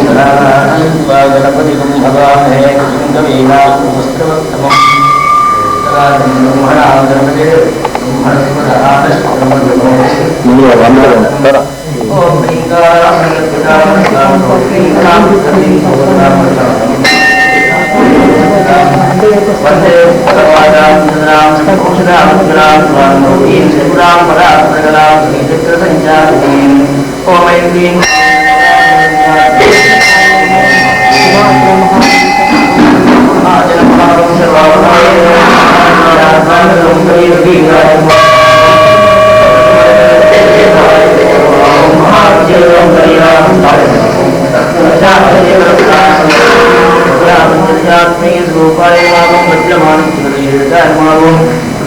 गणपतिं भगवामहे कविकवीनामुपस्त्रवत्तमम्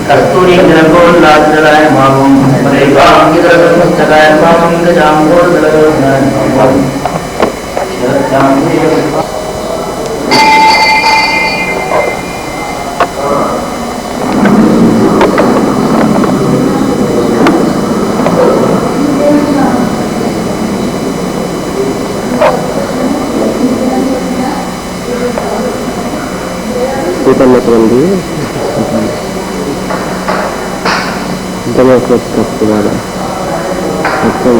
कस्तूरी जलगोल्लाजलाय मावं परेगांगिदरसमस्तकाय मावं गजांगोर्दलगोल्लाय मावं ఉన్నటువంటి ఇంటర్నేషనల్ మొత్తం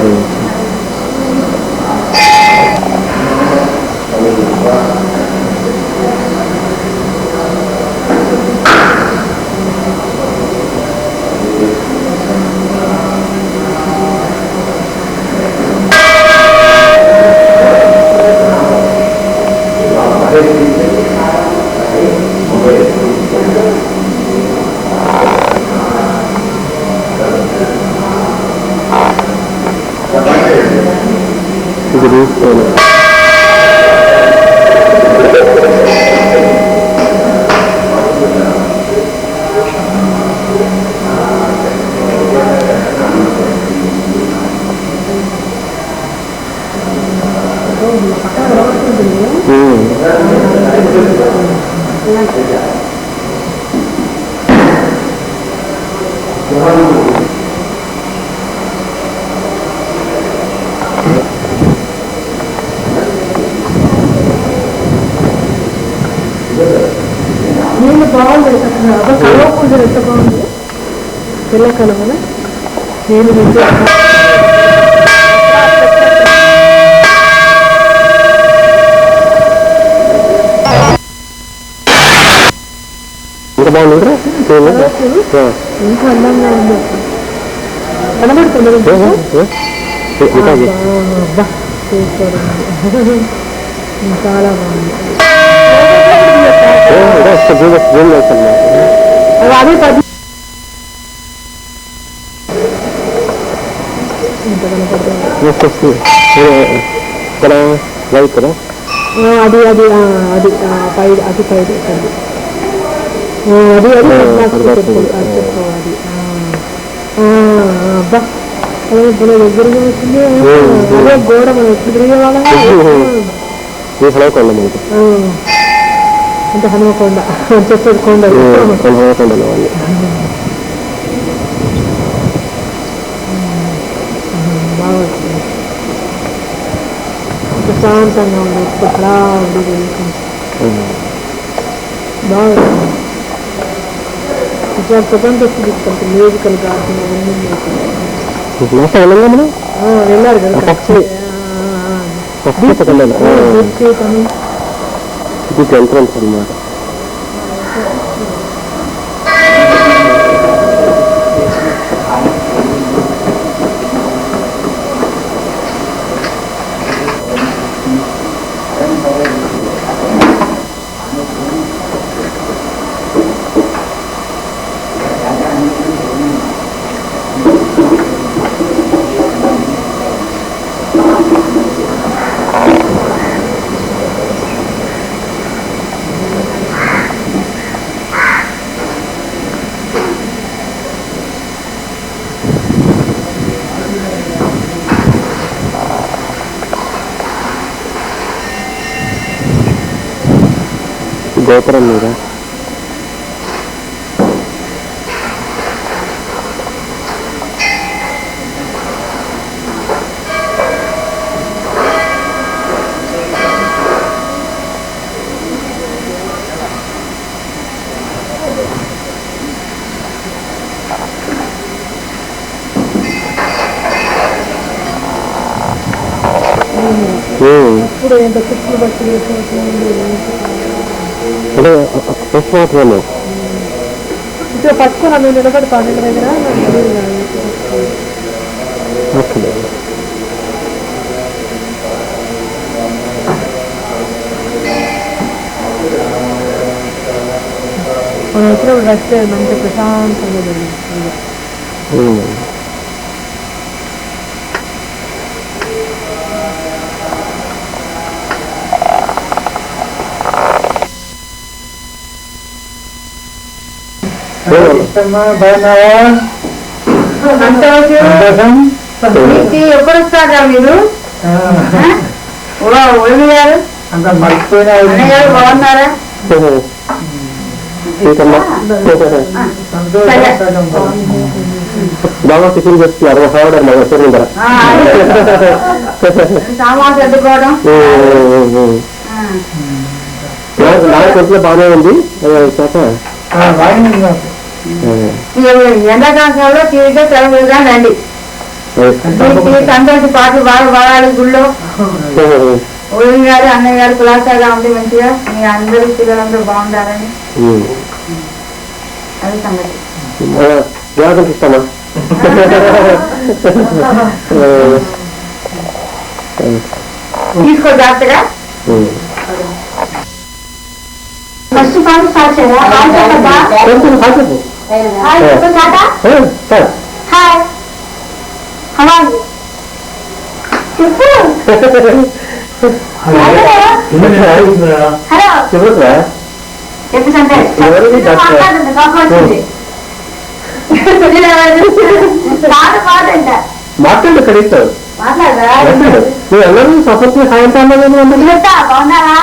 నీళ్ళు బాగుంది అబ్బా కలవ పూజ ఎంత బాగుంది తెల్ల కలవన నీళ్ళు ఇంకా బాగుంది ఇంకా అందంగా ఉంది కనబడుతుంది చాలా బాగుంది అదే పది అది అది అది పై అది పై అది అది చెప్పుకోవాలి అబ్బా అదే దగ్గరగా వచ్చింది అదే గోడ మనం ఎప్పుడు తిరిగే వాళ్ళం అంటే హనుమకొండ చెట్టు కొండ హనుమకొండలో వాళ్ళు బాగా వచ్చింది ప్రశాంతంగా ఉంది అలా ఉంది బాగా ఇట్లా ప్రపంచ తీసుకుంటే మ్యూజికల్ గార్డెన్ వెళ్ళారు కదా ఇది ఎంట్రన్స్ అన్నమాట. గోపురం మీద ఇప్పుడు ఎంత కుట్లు బట్టి అంటే ఫ్రెష్ వాటర్ ఇట్లా పట్టుకొని అవి నిలబడతాను ఇంటి దగ్గర ఓకే మనం వచ్చినప్పుడు రెస్ట్ మంచి ప్రశాంతంగా జరిగింది ఎప్పుడు వస్తారా మీరు ఓడి గారు అంత మర్చిపోయినా అన్నయ్య గారు బాగున్నారా బాగా టిఫిన్ చేస్తున్నారు సామాన్ సర్దుకోవడం నాకు కొంచెం బాగానే ఉంది ఎండాకాలంలో తీరిగా సెలవులుగా రండి సంతోషి పాటలు బాగా పాడాలి గుళ్ళో ఓడిని గారు అన్నయ్య గారు కులాసాగా ఉంది మంచిగా మీ అందరూ పిల్లలందరూ బాగుండాలని అది సంగతి ఇస్తామా తీసుకో జాగ్రత్తగా ఫస్ట్ పాట స్టార్ట్ చేయాలా హాయ్ హలో చెప్పు హలో చెప్పండి మాట్లాడు కడిస్తావు నువ్వు ಎಲ್ಲರೂ సపోర్ట్ సాయంత్రం బాగున్నారా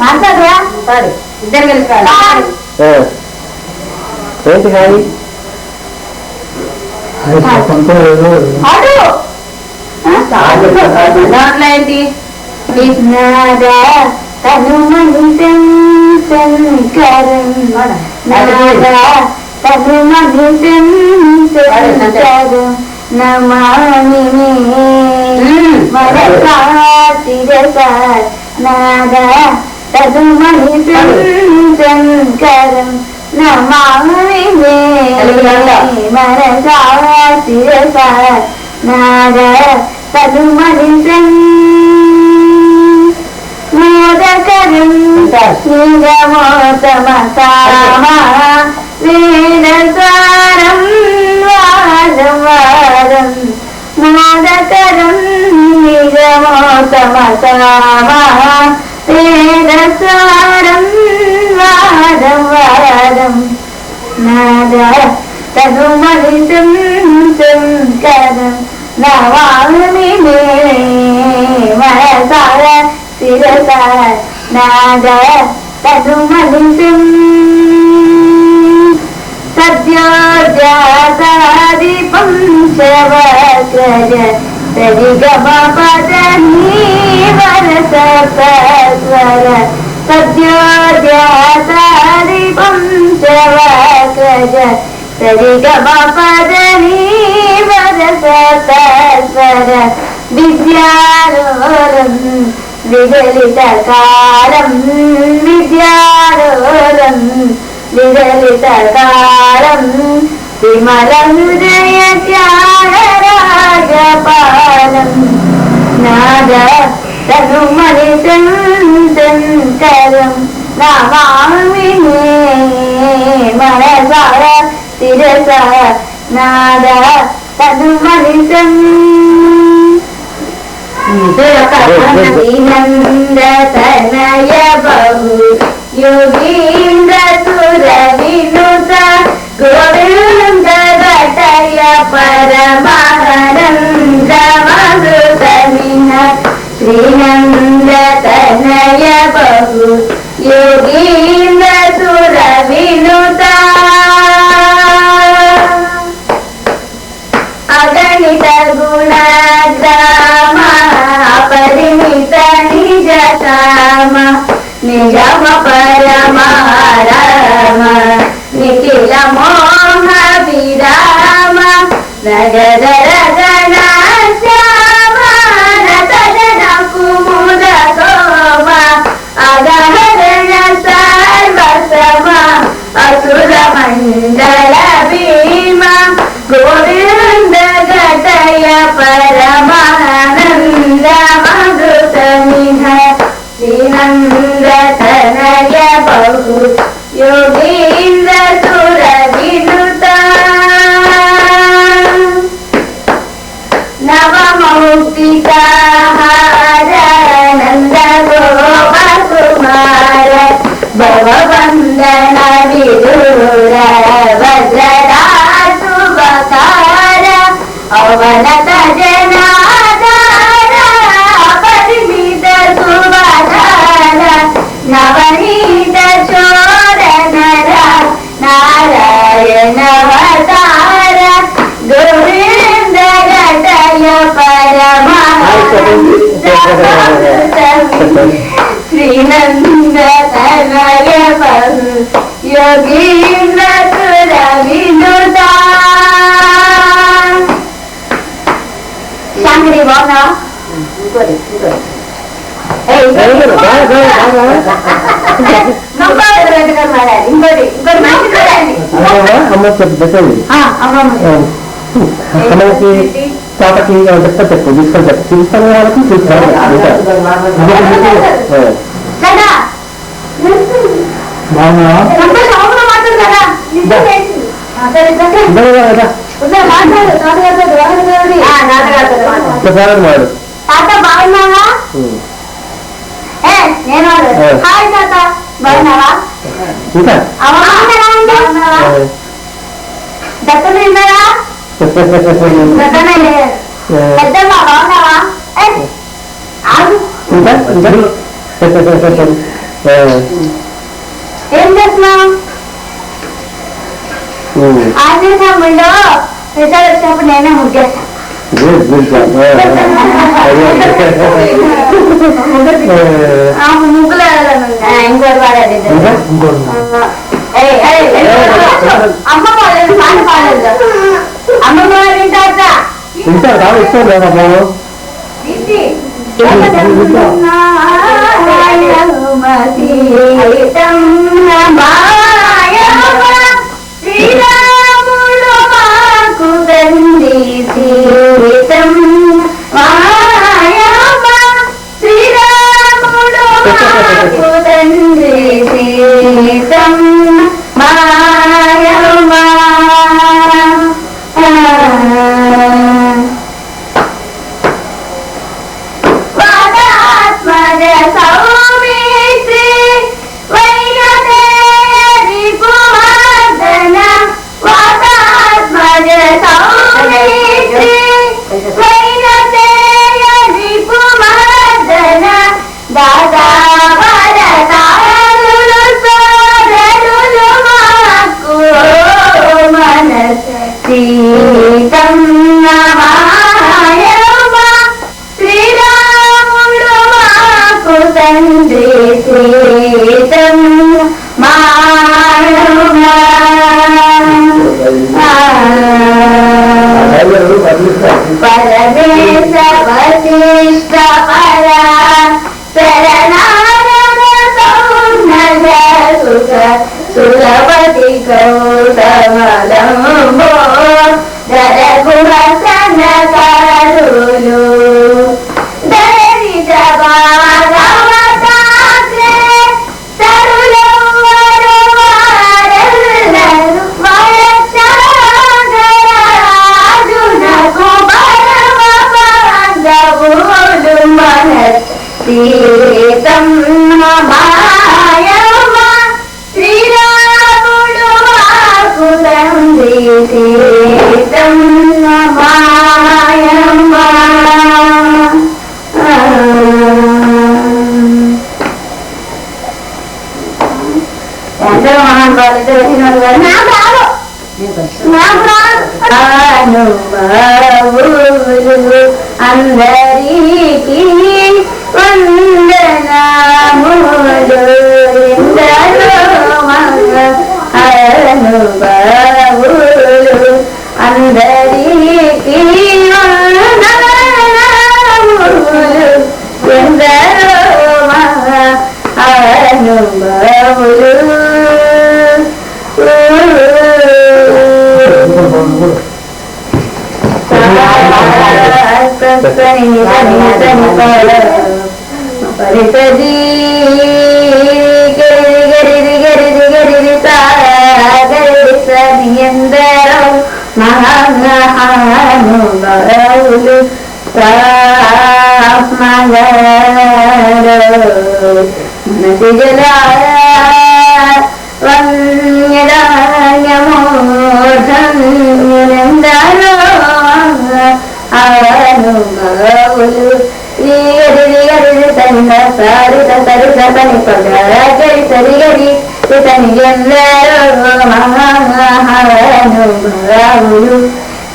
మాట్లాడరా ఇద్దరు కలిసి ఏంటి హాయ్ ఏంటి తను మనిషం శంకరం తను మనిషం శంకరం నమామి మనసా శిరస నాద తను మనిషం శంకరం నమామి మనసా శిరస నాద తను మనిషం మోదకరం నిజమోతమసామా వేదసారం వారం వారం మోదకరం నిజమోతమసామా వేదసారం వారం వారం నాద తనుమనిషం శంకరం నమామి మనసార శిరస నాద తనుమనిషం సద్యోజాతాదిపం శవక్రజ సరిగమపదని వరసపస్వర సద్యోజాతాదిపం శవక్రజ సరిగమపదని వరసపస్వర విద్యారోరం విదలితకారం విద్యారోరం విదలితకారం విమల హృదయ త్యాగరాజపాలం నాద తనుమనిషం శంకరం నమామి మనసార శిరస నాద తనుమనిషం నందతనయ బహు యోగీంద్ర సుర వినుత గోవింద గటయ పరమానంద మృతమిన శ్రీనందతనయ బహు యోగీంద్ర సుర వినుత అగణిత గుణగ్రామ పరిమిత నిజతామ నిజమ పరమారామ నిఖిల మోహ విరామ నగర రగణ मुक्तिकाहार नंद गोपकुमार भववंदन विदुर वज्रदा शुभकार अवनत जनाधार परिमित सुवधार नवनीत चोर नर नारायण अवतार गोविंद गतय परमहंस श्रीनंद तनय बहु योगीन्द्र सुर विनुता शांकरी बोलना మనకి తోటకి చెప్తా చెప్పు తీసుకొని చెప్పు చూస్తాను కాబట్టి చూస్తాను వాడు తాత బాగున్నావా నేను హాయ్ తాత బాగున్నావా ఇంకా దత్తలు ఉన్నారా పెద్దమ్మా బాగున్నావా ఇంకా ఏం చేస్తున్నావు ఆంజనేయుడు రిజల్ట్ వచ్చినప్పుడు నేనే ముగ్గేస్తాను ముగ్గులు ఇంకోటి వాడాలి అమ్మ పాలేదు పాట పాడలేదు అమ్మమ్మ వింటారా తింటారు కాదు ఇష్టం లేదా బాబు శ్రీరాముడు మాకు తండ్రి సీతం మాయమ్మ శ్రీరాముడు మాకు తండ్రి సీతం మాయమ్మ వాదాత్మజ సౌమిత్రి వైనదేవి కుమార్దన వాదాత్మజ సౌమిత్రి వైనదేవి కుమార్దన దాదా వరదారులు సోదరులు మాకు మనస సీతం మాయమ్మ శ్రీరాముడు మాకు తండ్రి సీతం మాయమ్మ పరమేశ వశిష్ఠ పర శరణాగత సౌనగ సుఖ సురవతి గౌతమలంబో దరగుహసన కరులు దరిద్ర భాగవతాగ్రే తరులవరు వారల్లరు వయసాగరాజునకు పరమ బాంధవులు మనస్ సీతం మాయమ్మ శ్రీరాముడు మాకు తండ్రి సీతం మాయమ్మ ఎందరో మహానుభావులు వచ్చిన నాకు రాదు అనుభవులు అందరికీ వందనములు ఎందరో అనుభవులు అందరికీ వందనములు ఎందరో అనుభవులు పరిసరి గరి సరి ఎందరో మహానుభావులు జలాయ వన్యదాన్యమోధన్యునందరో అనుభవులు గరి తన సారిత సరిత పని పగర గరి సరి గరి ఇతని ఎందరో మహానుభావులు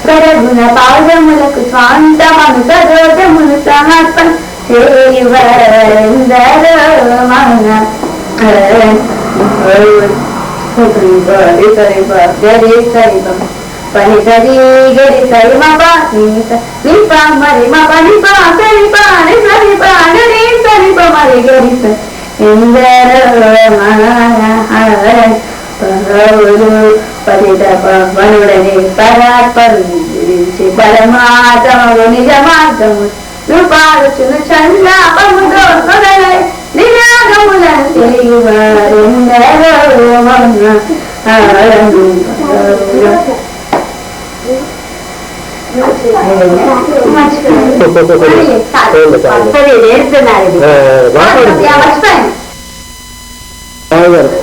పరగుణ పాదములకు స్వాంతమను సరోజమును సమర్పణ చేయువరెందరో మన పని సరి గరి సరి మపా నిప మరి మప నిప సరి పాని సరి పాని సరి మరి గరి సరి ఎందరో మహానుభావులు పరిత పవనుడని పరాత్పరుచి పరమాత్మము నిజ మార్గము రూపాలుచును చందాపముతో మొదలై నిరాగములను తెలియవారెందరో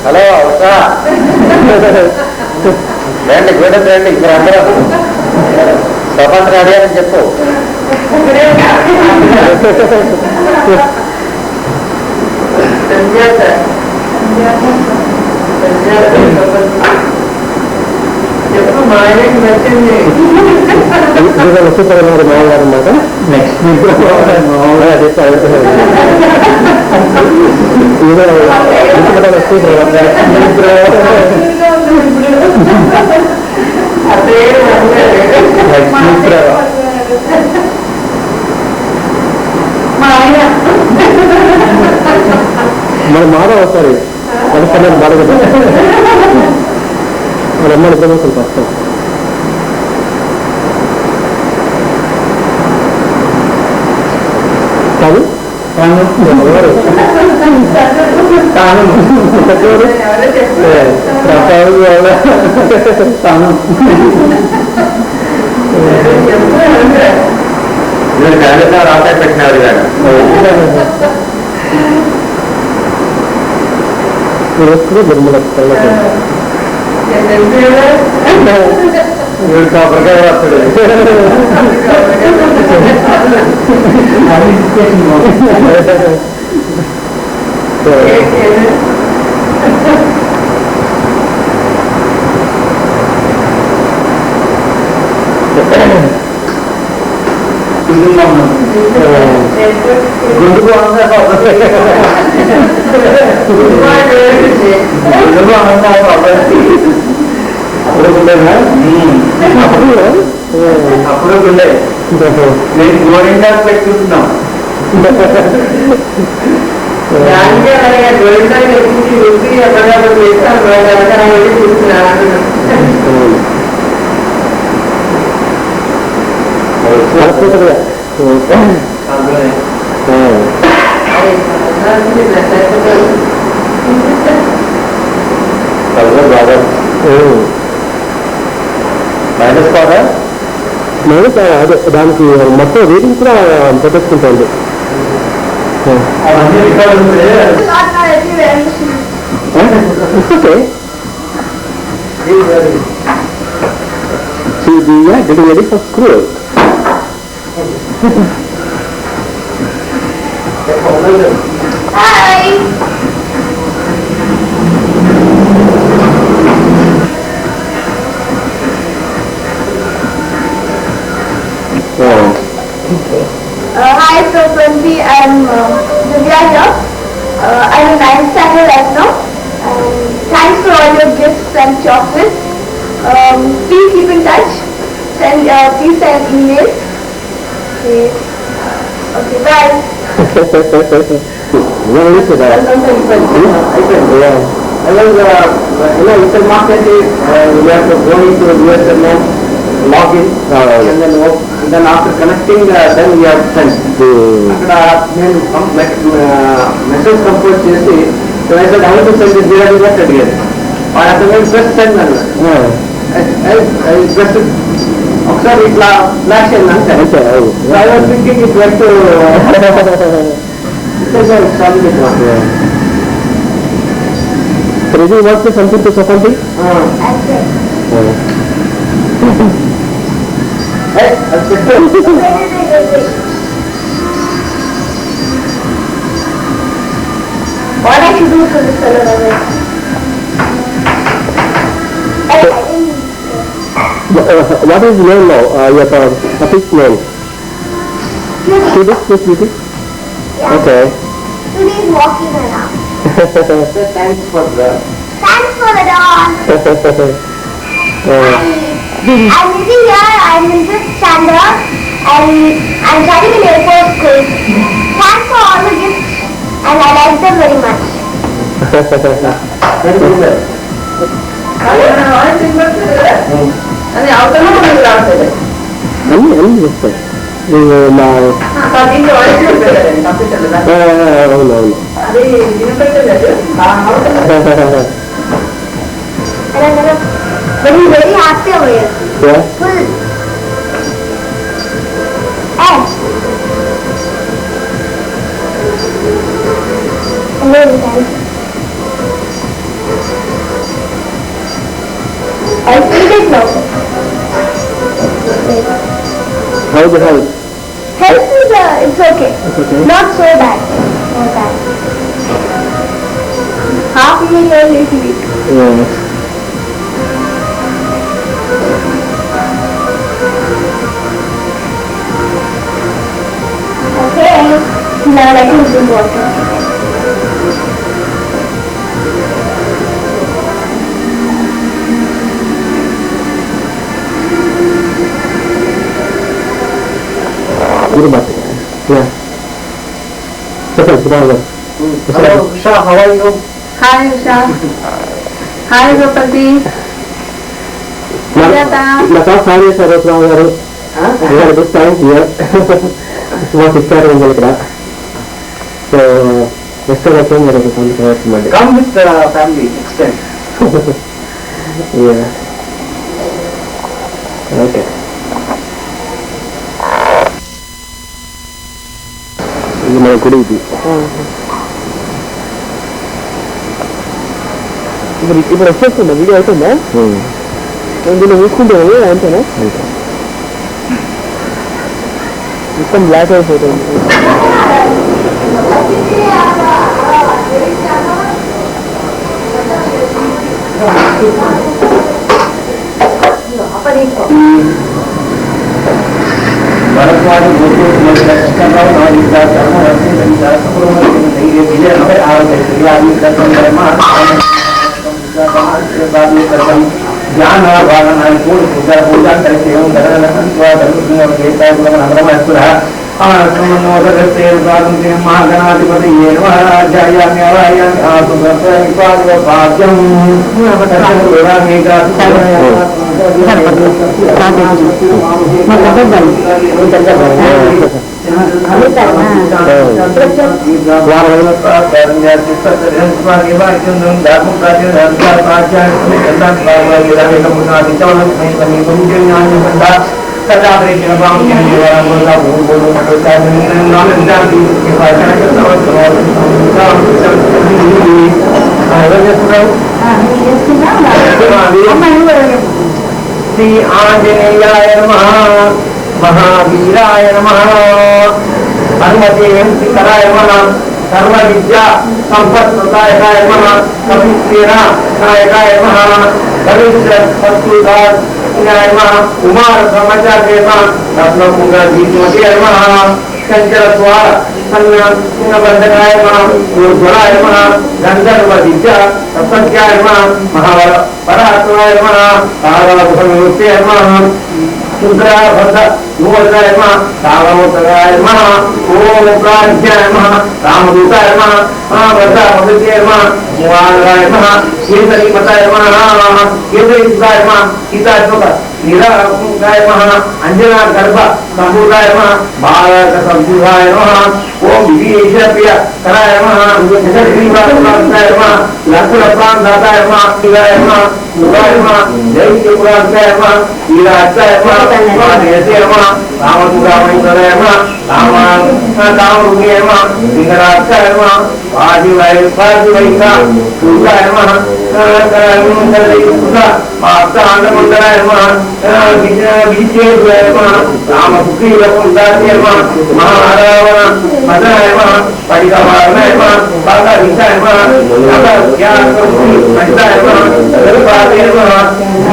హలో అవసా రండి చూడండి రండి ఇక్కడ అందరూ స్వతంత్ర అడిగారని చెప్పు. చెప్పు మా ఆయనకి నచ్చింది. వసూపరగారు మామగారు అన్నమాట. నెక్స్ట్ మన మాధవ్ వస్తారు మనకన్నా బాధ కదా మన అమ్మని ఇద్దరు కొంచెం కష్టం. కాదు రాసాయి పెట్టినారు కదా నిర్మల కాపరకాయ వస్తాడు. గుండుకు అప్పుడు ఉండే నేను గోరింటా పెట్టి చూస్తున్నాం. గోరింటా మైనస్ కాదా మైనస్ అదే దానికి మొత్తం రేటింగ్ కూడా పెట్టేసుకుంటాండి. అవన్నీ రికార్డు ఉంటే getting ready for school. Hi. Hi, so Pranji, I'm Divya here. I'm in 9th standard right now. Thanks for all your gifts and chocolates. Please keep in touch. Please send emails. Okay, bye. Inter market is we have to go into USMO, log in, and then after connecting, then we have sent. అక్కడ నేను message compose చేసి so I said how to send this direct message అడిగాను. వాడు అక్కడ నేను press send అన్నాడు. Press ఒకసారి ఇట్లా ఫ్లాష్ అయింది అంతే. I was thinking it went to Crazy, what's something to something? Hey, that's it. What I should do to this fellow away? What is name now? Your puppy's name? Cutie? Yeah. Okay. Today is walking around. Thanks for the... Thanks for the dog. I'm living here, I'm in 5th standard, and I'm studying in airport school. Thanks for all the gifts, and I like them very much. Very good. అది అవతల రావట్లేదు అన్ని చెప్తాయి అవునవును అది వినపెట్టలేదు But he's very happy over here. Full. I'll feed it now. How's the health? Health is, it's okay. It's okay. Not so bad. Not bad. Half a year lately. Yes. Okay. Now let me drink water. Good enough. Yeah. Hello, Usha, how are you? Hi Usha hi Gopathi నా sir sir చేశారు రోజురావు గారు this time here మా sister ఉంది ఇక్కడ so next వచ్చి మీరు సంతోషమండి Come with the family next time. Okay ఇది మన గుడి ఇది ఇప్పుడు వచ్చేస్తుందా వీడియో అవుతుందా నేను దీన్ని చూసుకుంటాను అంతేనా మొత్తం బ్లాక్ అయిపోతుంది భరద్వాజ కృష్ణరావు నాయుడు ధర్మవర్తి ज्ञान पूर्ण पूजा पूजा करके महागणाधिपति श्री आंजनेयाय नमः महावीराय नमः हनुमते शिखराय नमः सर्व विद्या संपत्प्रदायकाय नमः कपिसेना नायकाय नमः कविश्र शत्रुदाय नमः कुमार ब्रह्मचार्य नमः रत्नकुंड जीतमते नमः शंकर द्वार बंधकाय नमः ऊर्ध्वराय नमः गंधर्व विद्या सत्याय नमः महावर परात्माय नमः ताराभूते नमः शुक्राभद्र नूराय नमः रामोत्तराय नमः ओम प्राज्ञाय नमः रामदूताय नमः महाभद्राभद्राय नमः मुआराय नमः केसरी मताय नमः केसरी सुताय नमः सीताय नमः నీలాయ నమః అంజనా గర్భ సంభూతాయ నమః బాలక సంభూతాయ నమః ఓం విదేశ ప్రియ కరాయ నమః శ్రీవాసాయ నమః లక్షణ ప్రాంతాయ నమః శివాయ నమః శివాయ నమః జైత్య పురాణాయ నమః శ్రీరాజాయ నమః దేశే నమః రామసురామేశ్వరాయ నమః రామరుణ్యాయ నమః సింగరాజాయ నమః ఆదివై పాదివైక సూర్యాయ నమః మాతాండమండలాయ నమః విజయేశ్వరాయ నమః రామపుత్రీలకుందాయ నమః మహారావణ మదనాయ నమః పరిగవారణాయ నమః బాలవిషాయ నమః పంచాయ నమః గరుపాదయ నమః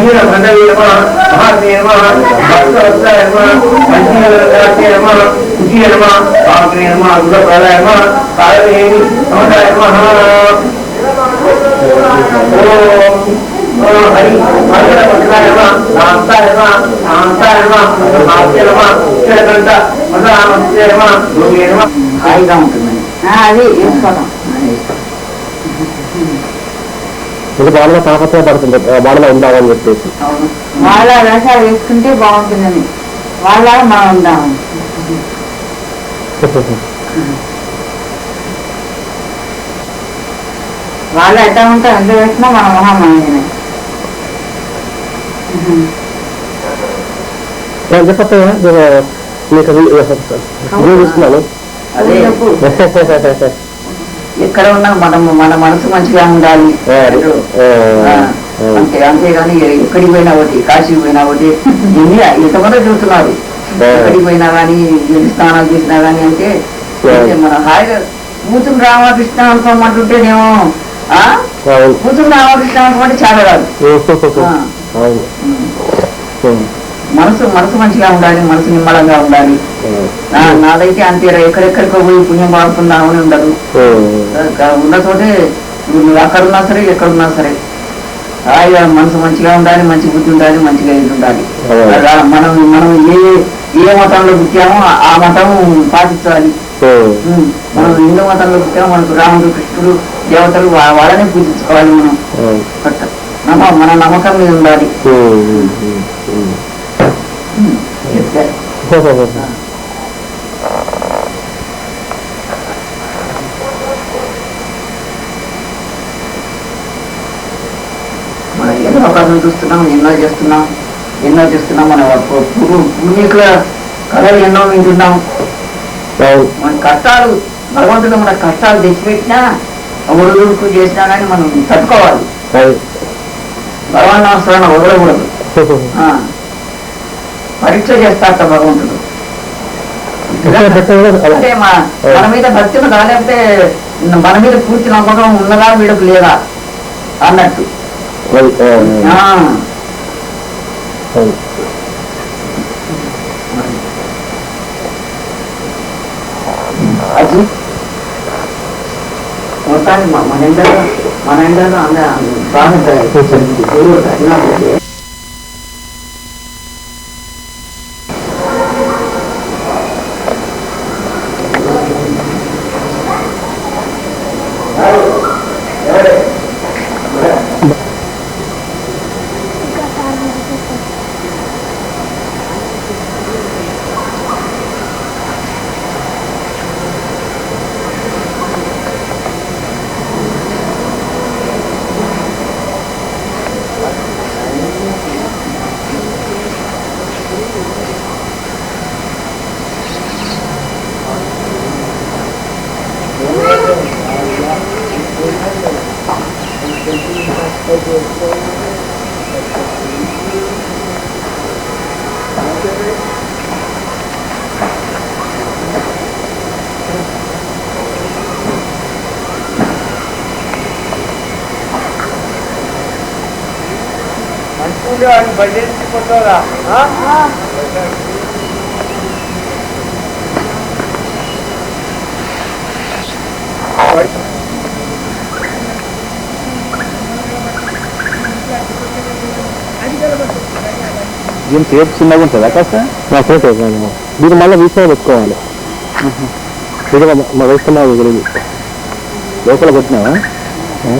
వీరభండవే నమః మహాత్మే నమః భక్తవత్సాయ నమః పంచీలకాయ నమః కుటీయ నమః పాగ్నే నమః గుణప్రదాయ నమః కాళవేణి సమదాయ నమః ఓం హరి మంగళపత్రాయ నమః శాంతాయ నమః శాంతాయ నమః మహాత్య నమః క్షేత్రంత మదామత్య నమః యోగే నమః హాయిగా ఉంటుందండి. అది వేసుకోవడం ఇది బాగా తాపత్రయ పడుతుంది బాడలో ఉండాలని చెప్పేసి వాళ్ళ వేషాలు వేసుకుంటే బాగుంటుందని వాళ్ళ మనం ఉందామని వాళ్ళు ఎట్లా ఉంటే ఎంత వేసినా మన మొహం మనమే చెప్పత్తయ్యా మీకు చూపిస్తున్నాను అదే ఎక్కడ ఉన్నా మన మనసు మంచిగా ఉండాలి అంతే అంతేగాని ఎక్కడికి పోయినా ఒకటి కాశీకి పోయినా ఒకటి ఎంతమంది చూస్తున్నారు ఎక్కడికి పోయినా కానీ ఎన్ని స్నానాలు చేసినా కానీ అంటే మన హాయిగా కూతురు రామకృష్ణ అనుకోమంటుంటేనేమో కూతురు రామకృష్ణ అనుకోమంటే చాలా కాదు మనసు మంచిగా ఉండాలి, మనసు నిమ్మలంగా ఉండాలి. నాదైతే అంతేరా, ఎక్కడెక్కడికో పోయి పుణ్యం పాడుకుందామని ఉండదు. ఉన్న చోటే నువ్వు అక్కడున్నా సరే ఎక్కడున్నా సరే హాయిగా మనసు మంచిగా ఉండాలి, మంచి బుద్ధి ఉండాలి, మంచిగా ఇది ఉండాలి. మనం ఏ మతంలో పుట్టామో ఆ మతం పాటించాలి. మనం హిందూ మతంలో పుట్టామో మనకు రాముడు కృష్ణుడు దేవతలు వాళ్ళనే పూజించుకోవాలి. మనం మన నమ్మకం మీద ఉండాలి. మనం ఏదో అవకాశం చూస్తున్నాం, ఎన్నో చేస్తున్నాం మన పూర్వీకుల కథలు ఎన్నో వింటున్నాం. మన కష్టాలు భగవంతుడు మన కష్టాలు తెచ్చిపెట్టినా ఒడుదుడుకు చేసినా కానీ మనం తట్టుకోవాలి. భగవాన్ అవసరాన్ని వదలకూడదు. పరీక్ష చేస్తాట భగవంతుడు. అంటే మన మీద భక్తి ఉన్నదా లేకపోతే మన మీద పూర్తి నమ్మకం ఉన్నదా వీళ్ళకు లేదా అన్నట్టు. అది మొత్తాన్ని మన ఎండలో బాగా బయలుదేరిపోతారా? దీని సేపు చిన్నగా ఉంటుందా కాస్త? దీన్ని మళ్ళీ వీసా పెట్టుకోవాలి. మా వేసుకున్నావు తెలియదు, లోపల పెట్టినావా?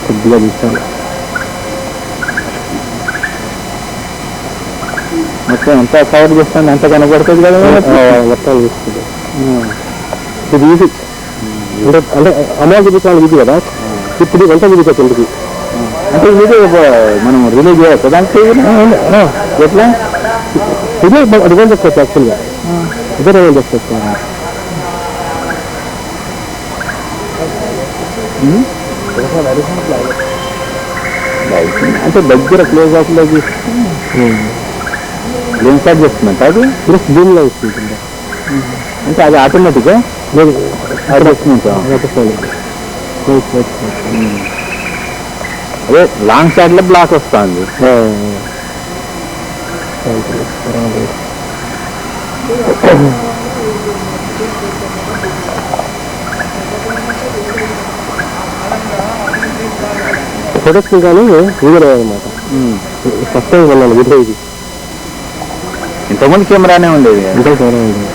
కొద్దిగా తీసుకోవాలి. మొత్తం ఎంత కవర్ చేస్తాను అంత కనబడుతుంది కదా మొత్తం చూస్తుంది. ఇది ఈజీ అంటే అమౌంట్ చూపించాలి ఇది కదా. ఇప్పుడు ఎంత చూపించచ్చు ఇంటికి అంటే ఇది మనం రిలీజ్ చేయవచ్చు దానికి ఎట్లా ఇదే రిజైన్ చేసుకోవచ్చు యాక్చువల్గా ఇదే రిజైన్ చేసుకోవచ్చు. అంటే దగ్గర క్లోజ్ ఆఫ్లోకి లెన్స్ అడ్జస్ట్మెంట్ అది ప్లస్ దీనిలో ఇస్తుంటుంది. అంటే అది ఆటోమేటిక్గా లేదు అడ్జస్ట్మెంట్ అదే లాంగ్ షాట్లో బ్లాక్ వస్తుంది. ఫొటోస్ కానీ వీడియో అనమాట. ఫస్ట్ టైం వెళ్ళాను వీడియో. ఇది ఇంతకుముందు కెమెరానే ఉండేది. ఇంత కెమెరా ఉండేది.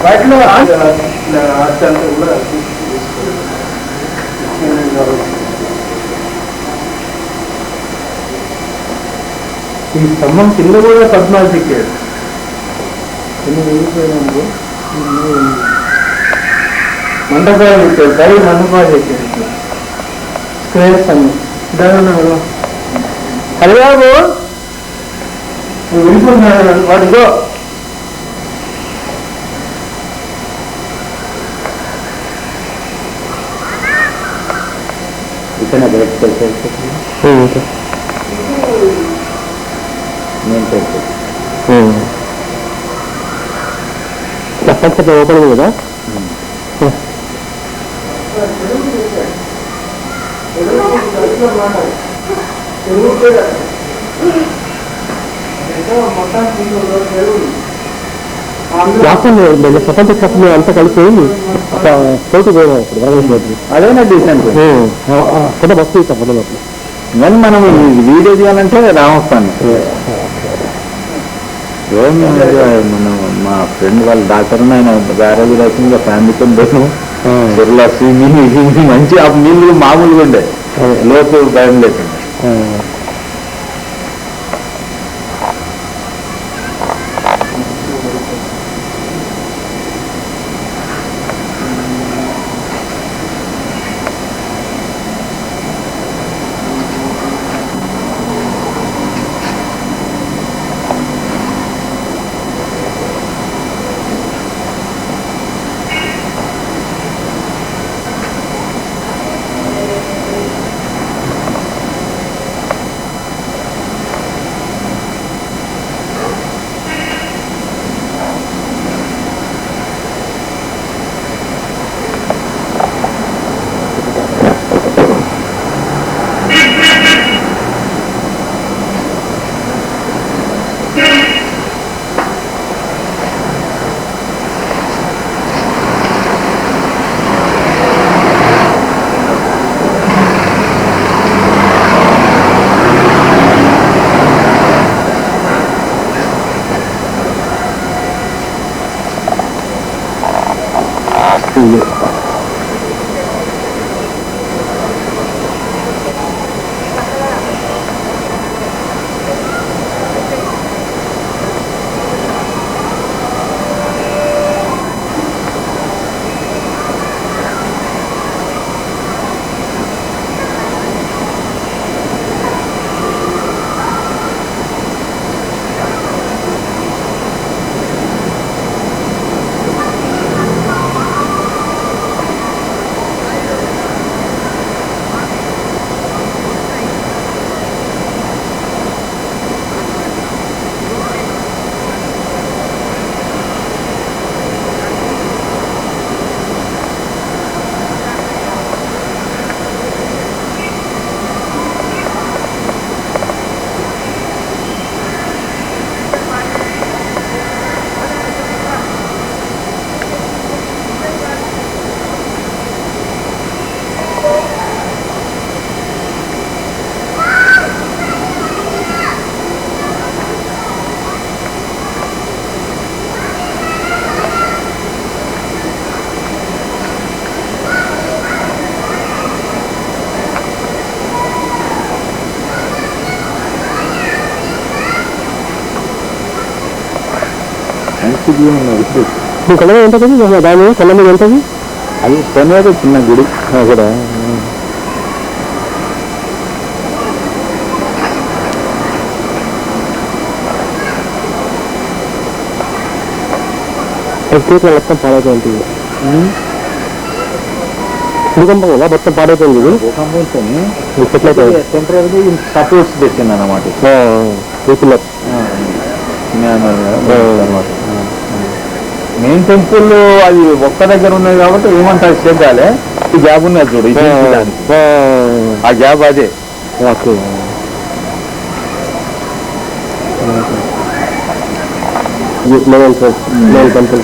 వాటిలో ఈ స్తంభం కింద కూడా పద్మాలు చెక్కాడు. మండపాలు ఇచ్చాడు. పై మండపాలు చెక్కాడు. స్క్వేర్ స్తంభం దాని హరిబాబు వెళ్ళిపోతున్నాడు వాడిగో. ఇక్కడ చెప్పండి ఓపెన్ కదా. ప్రపంచ కప్పు అంతా కలిసి పోటీ పోయినా ఇప్పుడు అదేనా డీసెంట్ ఫోటో బస్సు ఇస్తాం ఫోటోలో. కానీ మనం వీడియో తీయాలంటే రావస్తాను. మనం మా ఫ్రెండ్ వాళ్ళ డాక్టర్ ఆయన బ్యారేజ్ రాసింది ఫ్యామిలీతో పోయినాం. చెరువులో స్విమ్మింగ్ మంచి ఆ నీళ్ళు మామూలుగా ఉండే లోతు భయం లేకుండా. ఇప్పటికీ ఉన్నది. ఇప్పుడు కళ్ళ ఎంత దాని కళ్ళ మీద ఎంతది? అది కొనేది చిన్న గుడి కూడా. చేతుల మొత్తం పాడైపోయింది. భూకంపం కదా మొత్తం పాడైపోయింది. భూకంపంతో టెంపరీ సపోర్ట్స్ తెచ్చింది అన్నమాట. మెయిన్ టెంపుల్ అది ఒక్క దగ్గర ఉన్నది కాబట్టి ఏమంటారు చేద్దాలే. ఈ గ్యాప్ ఉన్నది చూడు, ఆ గ్యాప్ అదే. ఓకే, టెంపుల్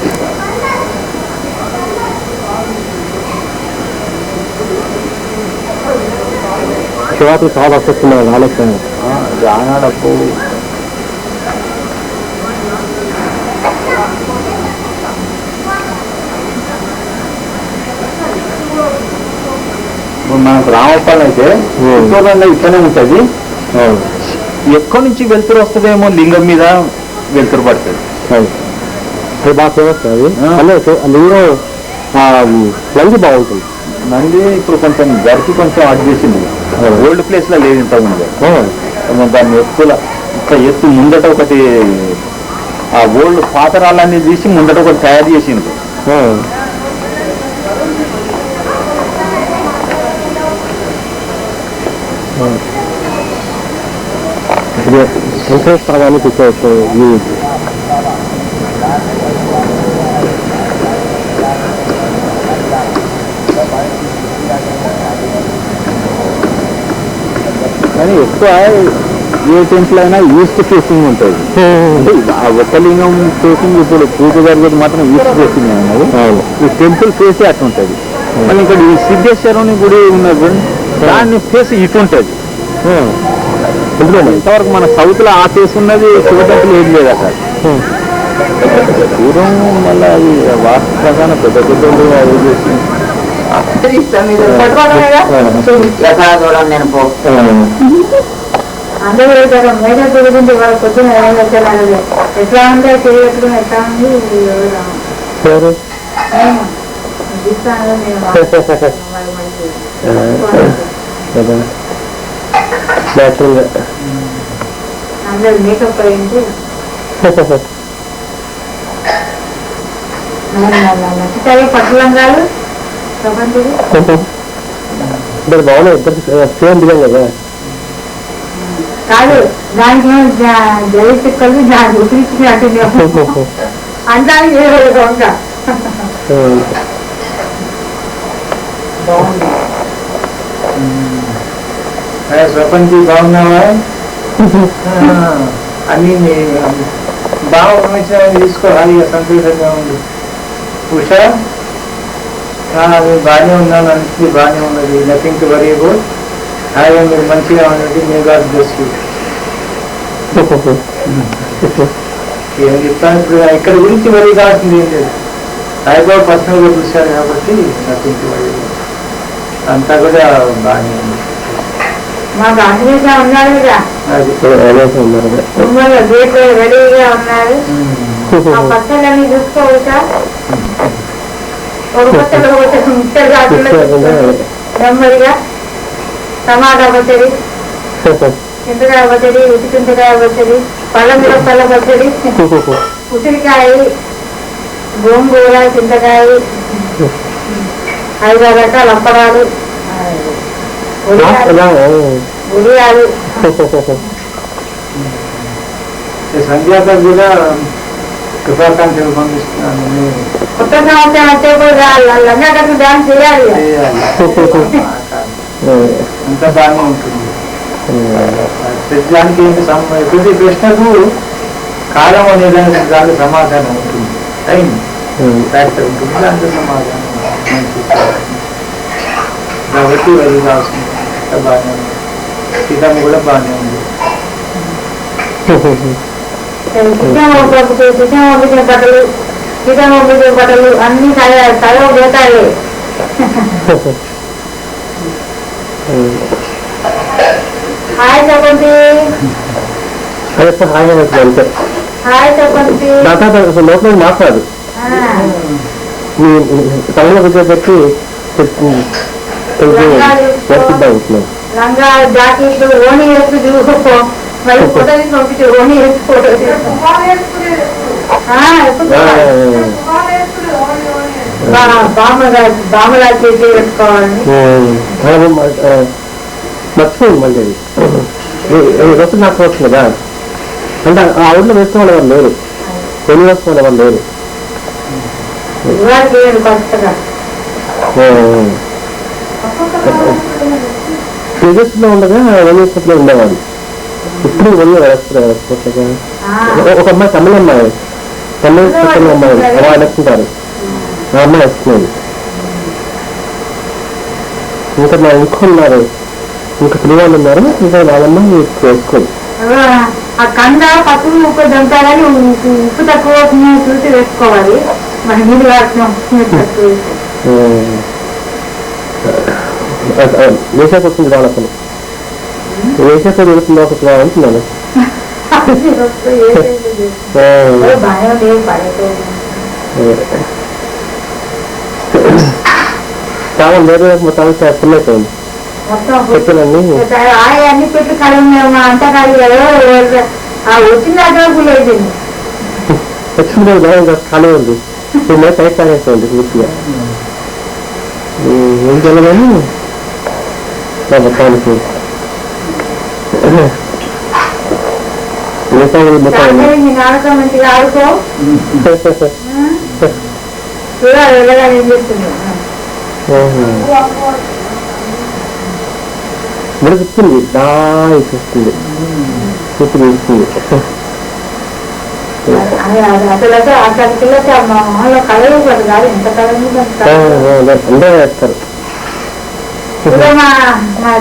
శివరాత్రి చాలా వస్తున్నాయి. రాలేకపోయినా రానాడప్పు మనకు రామప్పల్ అయితే ఇక్కడనే ఉంటుంది. ఎక్కడి నుంచి వెళ్తురు వస్తుందేమో, లింగం మీద వెళ్తురు పడుతుంది. అది బాగా ఫేమస్. అది లింగం నంది బాగుంటుంది. నంది ఇప్పుడు కొంచెం జరిపి కొంచెం అడ్ చేసింది. ఓల్డ్ ప్లేస్ లో లేదు ఇంతకుముందు. దాన్ని ఎత్తుల ఇంకా ఎత్తు ముందట ఒకటి ఆ ఓల్డ్ పాతరాలన్నీ తీసి ముందట ఒకటి తయారు చేసింది. ఎంట్రెన్స్ రాగానే తీసుకోవచ్చు. కానీ ఎక్కువ ఏ టెంపుల్ అయినా ఈస్ట్ ఫేసింగ్ ఉంటుంది. అంటే ఆ ఒక్క లింగం ఫేసింగ్ ఇప్పుడు పూజ జరిగేది మాత్రం ఈస్ట్ ఫేసింగ్ ఉన్నది. ఈ టెంపుల్ ఫేసే అట్లా ఉంటుంది. మళ్ళీ ఇక్కడ ఈ సిద్ధేశ్వరుని గుడి ఉన్నది, దాన్ని ఫేస్ ఇటు ఉంటుంది. ఇంతవరకు మన సౌత్ లో ఆ ఫేస్ ఉన్నది, శివ టెంపుల్ ఏది లేదు అక్కడ. పూర్వం మళ్ళీ అది వాస్తు ప్రకారం పెద్ద పెద్దలు అది చేసి అందరూ మేజర్ గురించి వాళ్ళ పొద్దున ఎట్లా ఉంటే చేయట్లు ఎట్లా ఉంది అందరూ మేకప్ అయింది. నచ్చుతాయి పట్టు లంగాలు ప్రపంచది. బాగున్నాయి, సేమ్ దిగాం కదా. కాదు, దానికి జరి కలిసి దాని ఉసిరిచ్చి అంటే అంటానికి దొంగ బాగుంది. ప్రపంచీ బాగున్నావా? అన్ని బాగా పంపించిన తీసుకోవాలి, సంతోషంగా ఉంది. ఉషా బాగానే ఉన్నాను, అనిపిస్తుంది బాగానే ఉన్నది. Nothing to worry about. హాయిగా మీరు మంచిగా ఉన్నది. May God bless you. ఏం చెప్తాను ఇప్పుడు, ఇక్కడ గురించి వరీ కావాల్సింది ఏం లేదు. సాయిబాబా పర్సనల్గా చూశారు కాబట్టి నథింగ్ టు వరీ. అంతా కూడా బాగానే ఉంది. మాకు అన్నిగా ఉన్నారు కదా, రెడీగా ఉన్నారు. ఆ పచ్చళ్ళన్నీ చూసుకోవచ్చా? ఒక పచ్చళ్ళు నెమ్మదిగా టమాటా పచ్చడి, చింతకాయ పచ్చడి, ఉట్టి చింతకాయ పచ్చడి, పళ్ళ మీద పళ్ళ పచ్చడి, ఉసిరికాయ, గోంగూర, చింతకాయ, 5-6 రకాల అప్పడాలు, ఉడియాలు. సంధ్యాక కూడా శుభాకాంక్షలు పంపిస్తున్నాను. కొత్త సంవత్సరం వచ్చే లంగా కట్టు డాన్స్ చేయాలి. అంత బాగానే ఉంటుంది. ప్రతిదానికి ప్రతి ప్రశ్నకు కాలం అనేదానికి దానికి సమాధానం ఉంటుంది. టైం ఫ్యాక్టర్ ఉంటుంది, దానికి సమాధానం కాబట్టి అది కావాల్సింది. బాగానే ఉంది. సీతమ్మ కూడా బాగానే ఉంది. పంపించిన బట్టలు, సీతమ్మ పంపించిన బట్టలు అన్ని తల పోతాయి. హాయ్ చెప్పండి. హాయ్ అంతే. హాయ్ చెప్పండి. దాని తర్వాత అసలు లోపల మాట్లాడు తమిళ కూర్చోబెట్టి లంగా జాకెట్ ఓణి వేస్తూ చూసుకో మరి ఫోటో తీసి పంపించు ఓణి వేసి ఫోటో బామలా చేసి వేసుకోవాలని మర్చిపోయింది మళ్ళీ రోజు నాకు వచ్చు కదా అంటే ఆ ఊళ్ళో వేసుకోవాలి ఎవరు లేరు పెళ్లి వేసుకోవాలి ఎవరు లేరు తేజస్సులో ఉండగా వెంకటేశ్వరంలో ఉండేవాడు ఇప్పుడు వెళ్ళేవాడు ఒక అమ్మాయి తమిళ అమ్మాయి అమ్మాయి నచ్చుంటారు ఆ అమ్మాయి వస్తున్నాడు ఇంకా మా ఇంకో ఉన్నారు ఇంకా పిల్లవాళ్ళు ఉన్నారు ఇంకా వాళ్ళమ్మ వేసుకోండి ఆ కంద పసుపు ఉప్పు దంతాలని ఉప్పు తక్కువ చూసి వేసుకోవాలి మరి నీళ్ళు వాడుతున్నాం వేసాక వస్తుంది కావాలి అసలు వేసాక వెళ్తుందా ఒకటి అంటున్నాను చాలా లేదు మొత్తం ఫుల్ అయిపోయింది చెప్పానండి అన్ని పెట్టి కడిగి అంతా కడిగి వచ్చింది అదే ఫుల్ అయిపోయింది వచ్చింది ఖాళీ ఉంది టైట్ తాగేస్తుంది పూర్తిగా ఏం చేయలేదని మొత్తానికి ఆడుకో మంచిగా ఆడుకో ఏం చేస్తుంది మరి చెప్తుంది దాస్తుంది చూపులు ఇస్తుంది అసలు అక్కడికి మామూలు కళలు కాదు కాదు ఎంత అందరూ వేస్తారు మా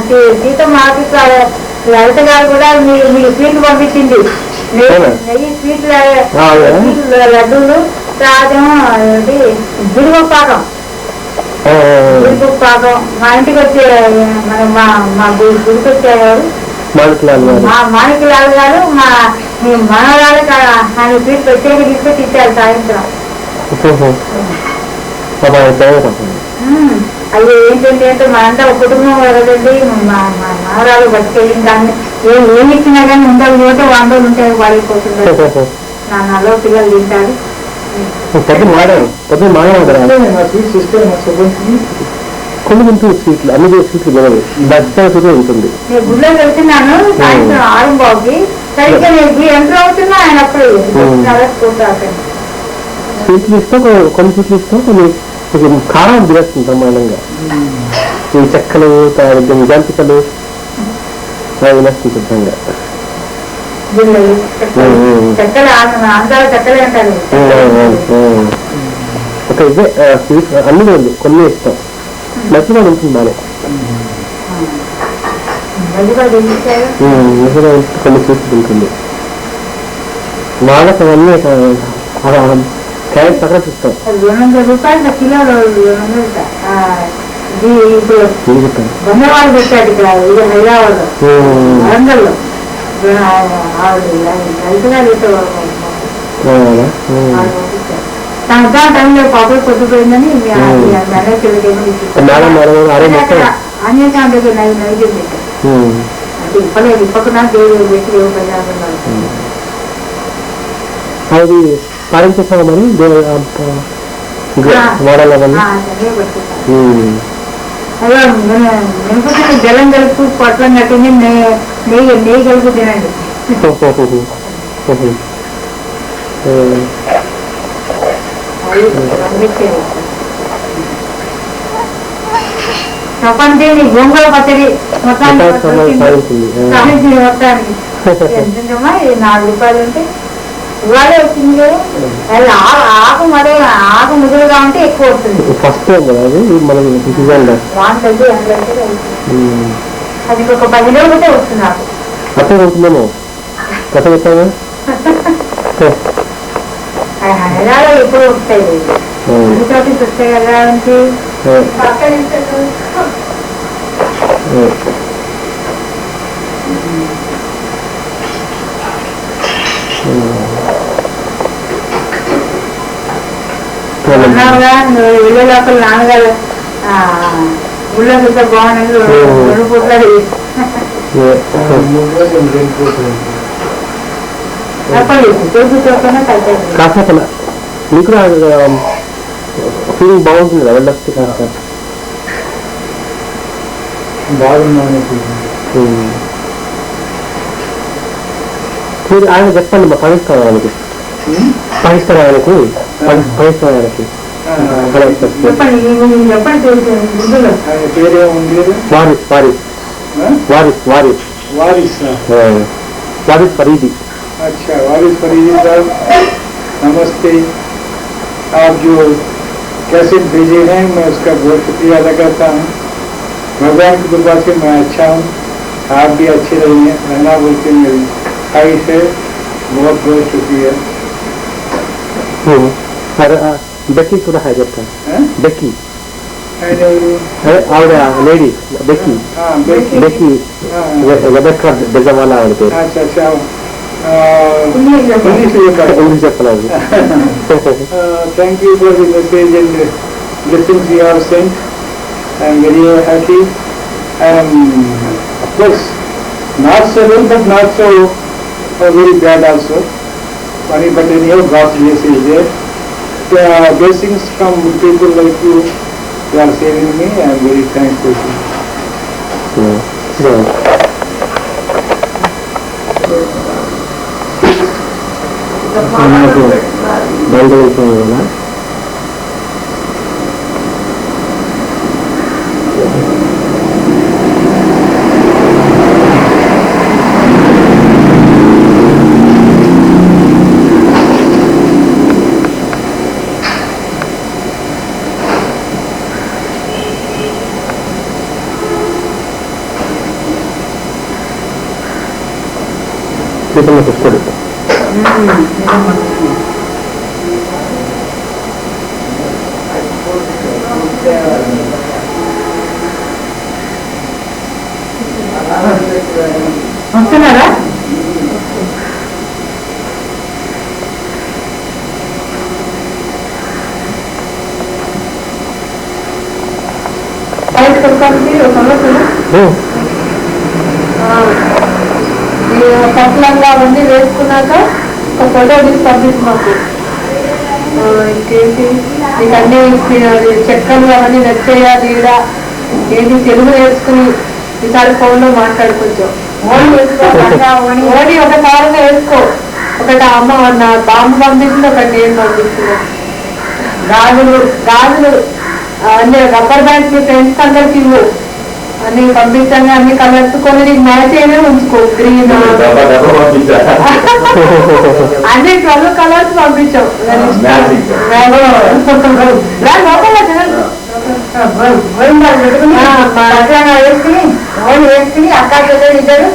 సీత మాకు లలిత గారు కూడా మీకు స్వీట్లు పంపించింది నెయ్యి స్వీట్లు లడ్డూలు రాజేమో జిడిపప్పు పాకం జిడిపప్పు పాకం మా ఇంటికి వచ్చే మా గుడికి వచ్చేవారు మాణిక్యలాల్ గారు మా మనవరాలు ఆయన స్వీట్ ప్రత్యేక తీసుకొచ్చి ఇచ్చారు సాయంత్రం. అవి ఏంటంటే అంటే మనంతా ఒక కుటుంబం కదండి మా మనవరాలు బతికేది దాన్ని ఏమి ఇచ్చినా కానీ ఉండవు పోతే 100 రోజులు ఉంటాయి వాడిపోతుంది నాలో పిల్లలు తింటారు. కొన్ని గుంటూరు స్వీట్లు అన్ని స్వీట్లు గెలవు దర్శనం ఉంటుంది. నేను గుళ్ళో వెళ్తున్నాను సాయంత్రం 6:00కి సరిగ్గా నేను ఎంటర్ అవుతున్నా ఆయన అప్పుడు స్వీట్లు ఇస్తాం కొన్ని స్వీట్లు ఇస్తాం కొన్ని కారం తినేస్తుంది బ్రహ్మాండంగా ఈ చెక్కలు జంతికలు వినేస్తుంది శుద్ధంగా ఒక ఇదే స్వీట్ అన్ని ఉంది కొన్ని ఇస్తాం మధ్యలో ఉంటుంది బాగా కొన్ని స్వీట్లు ఉంటుంది వాళ్ళకి అవన్నీ క్యారెట్ పక్కన చూస్తాం. 200 రూపాయలు కిలో ఇప్పుడు బంధవాళ్ళు పెట్టాడు ఇక్కడ ఇది హైదరాబాద్ వరంగల్లో టైంలో పాపలు పొద్దుపోయిందని అన్యకాంతకి నైవేద్యం పెట్టారు. అంటే ఇప్పలేదు ఇప్పకున్నా దేవుడు పెట్టి దేవుడు ప్రజాపడాలి. అది పాలించేసామని జలం కలుపు పొట్లం కట్టింది నెయ్యి కలుపు తినండి. చెప్పండి గోంగూర పచ్చడి మొత్తానికి మొత్తానికి ఎంతమ్మా 4 రూపాయలు అంటే ఇవాళే వచ్చింది కదా. అది ఆకు మరే ఆకు ముదురుగా ఉంటే ఎక్కువ వస్తుంది. ఫస్ట్ అది ఒక 10 రోజులకే వస్తుంది నాకు అట్టే ఉంటుందేమో హైదరాబాద్ ఎప్పుడు వస్తాయి చోటి వస్తాయి కదా అంటే అన్నావుగా నువ్వు ఇళ్ళ లోపల నాన్నగారు ఊళ్ళో చూస్తే బాగుండదు 2 పూట్ల కాసేపు మీకు ఫీలింగ్ బాగుంటుంది కదా వెళ్ళొస్తే కాసేపు బాగున్నాను. మీరు ఆయన చెప్పండి మా పాకిస్తాన్ ఆయనకి పాకిస్తాన్ ఆయనకి పాకిస్తాన్ ఆయనకి వారిస్ వారిస్ వారిస్ వారిస్ वारिस वारिस फरीदी। अच्छा, वारिस फरीदी साहब नमस्ते। आप जो कैसेट भेजे हैं मैं उसका बहुत शुक्रिया अदा करता हूँ। भगवान की कृपा से मैं अच्छा हूँ, आप भी अच्छे रहिए, रहना बोलते मेरी ख्वाहिश है। बहुत बहुत शुक्रिया। बेकी కూడా హాయ్ చెప్తాను బెక్కీ ఆవిడ లేడీ బెక్కీ బెక్కీ రెబెక్కా బెజవాలా ఆవిడ పేరు. ఇంగ్లీష్ చెప్పలేదు. Thank you for the message and blessings you have sent. I am very happy. I am of course not so well but not so very bad also. Funny but anyhow God's grace is there. The blessings from people like you are saving me. I am very thankful to you. బయలుదేరుతున్నా చేతుల్లో పుస్తడు వస్తున్నారా? పట్లంగా ఉంది వేసుకున్నాక ఒక photo తీసి పంపించి మాకు. ఇంకేంటి నీకు అన్ని చెక్కలు అవన్నీ నచ్చేయాలి ఈడ ఏంటి తెలుగు నేర్చుకుని ఈసారి ఫోన్లో మాట్లాడుకోవచ్చు. ఓడి ఒక కాలంగా వేసుకో. ఒకటి అమ్మ నా బాంబు పంపించింది, ఒకటి నేను పంపిస్తున్నా. గాజులు గాజులు అన్ని రబ్బర్ బ్యాండ్స్ మీ ఫ్రెండ్స్ అందరికి ఇవ్వు. అన్ని పంపించాను, అన్ని కలర్స్ కొన్ని నీకు మ్యాచ్ అయినా ఉంచుకో. గ్రీన్ అన్ని 12 కలర్స్ పంపించాం. వేసుకుని అక్క ఇద్దరు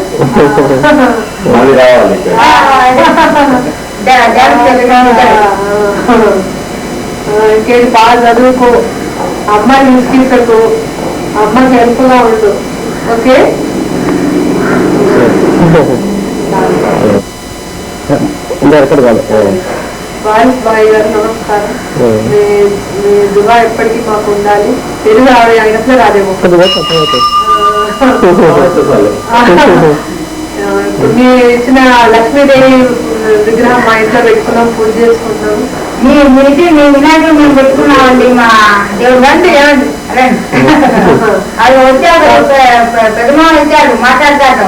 ఇంకేంటి బాగా చదువుకో, అమ్మాయి తీసుకెళ్ళకు, అమ్మకి హెల్ప్గా ఉండు. ఓకే, వాయిస్ బాయ్ గారు నమస్కారం. మీ దువా ఎప్పటికీ మాకు ఉండాలి. తెలుగు అయినట్లే రాదేమో. మీరు ఇచ్చిన లక్ష్మీదేవి విగ్రహం మా ఇంట్లో పెట్టుకున్నాం, పూజ చేసుకుంటాం. మీ వినాయకుడు మేము పెట్టుకున్నామండి. మా దేవుడు రండి ఏమండి అది వచ్చాడు, పెద్దమా వచ్చాడు మాట్లాడతాడు.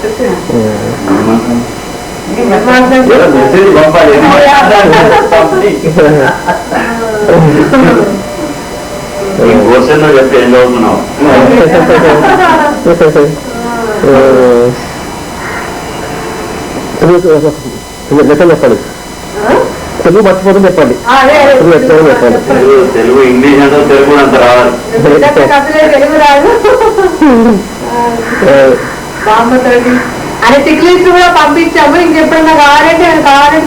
చెప్తే ఏం చదువుతున్నావు? చెప్పండి, తెలుగు మర్చిపోతుంది చెప్పండి. తెలుగు ఇంగ్లీష్ అంటే తెలుగు అంత రావాలి. తెలుగు రాదు. బామ్మతోటి అని టిక్లీస్ కూడా పంపించాము. ఇంకెప్పుడన్నా కావాలంటే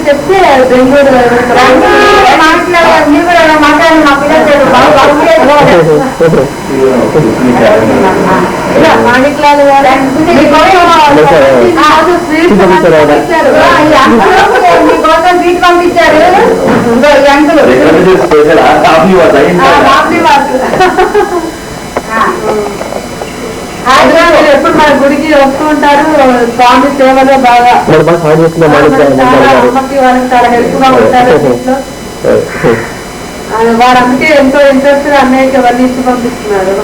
చెప్తే బెంగళూరు మాట్లాడాలి. మా పిల్లలు మాణిక్లాల్ గారు స్వీట్ పంపించారు. స్పెషల్ కాఫీ మీరు ఎప్పుడు మన గుడికి వస్తూ ఉంటారు. స్వామి సేవలో బాగా అమ్మకి వారికి చాలా హెల్ప్ గా ఉంటారు. వారు అందుకే ఎంతో ఇంట్రెస్ట్ గా అన్నయ్యకి అవన్నీ ఇచ్చి పంపిస్తున్నారు.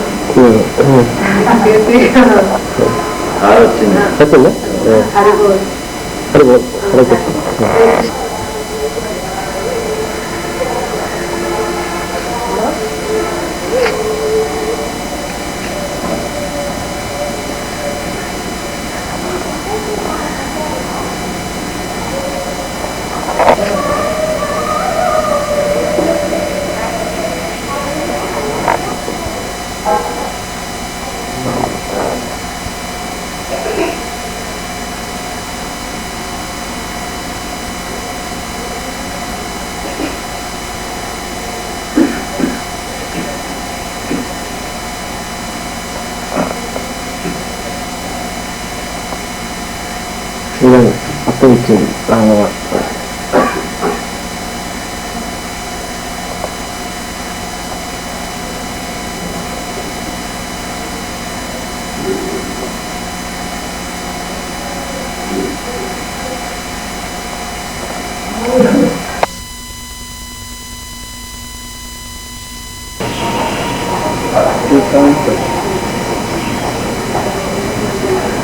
అర్థం ఇచ్చేది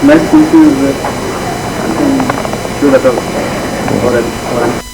Nice to see you.